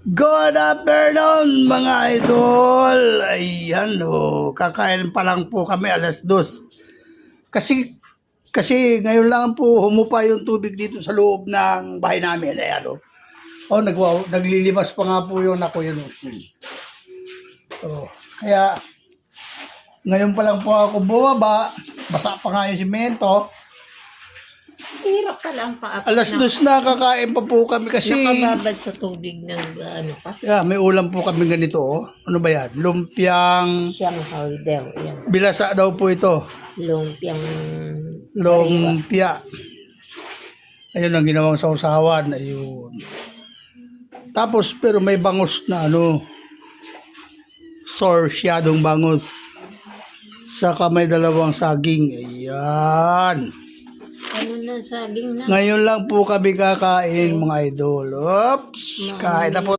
Good afternoon mga idol. Ayan kakain pa lang po kami alas 2. Kasi ngayon lang po humupa yung tubig dito sa loob ng bahay namin. Ayan naglilimas pa nga po yung ako yun. Kaya ngayon pa lang po ako bumaba. Basa pa nga yung simento. Hirap pa lang pa. Alas 2 na kakain pa po kami kasi Nakababad sa tubig ng ano pa. yeah, may ulam po kami ganito. Ano ba yan? Lumpiang Shanghai daw. Yan. bilasa daw po ito. Lumpiang Lumpia. Ayun ang ginawang sausawan. Ayun. Tapos pero may bangus na sorsyadong bangus. Saka may dalawang saging. Ayan. ano na saging na. Ngayon lang po kami kakain mga idol. Oops. Kain na po.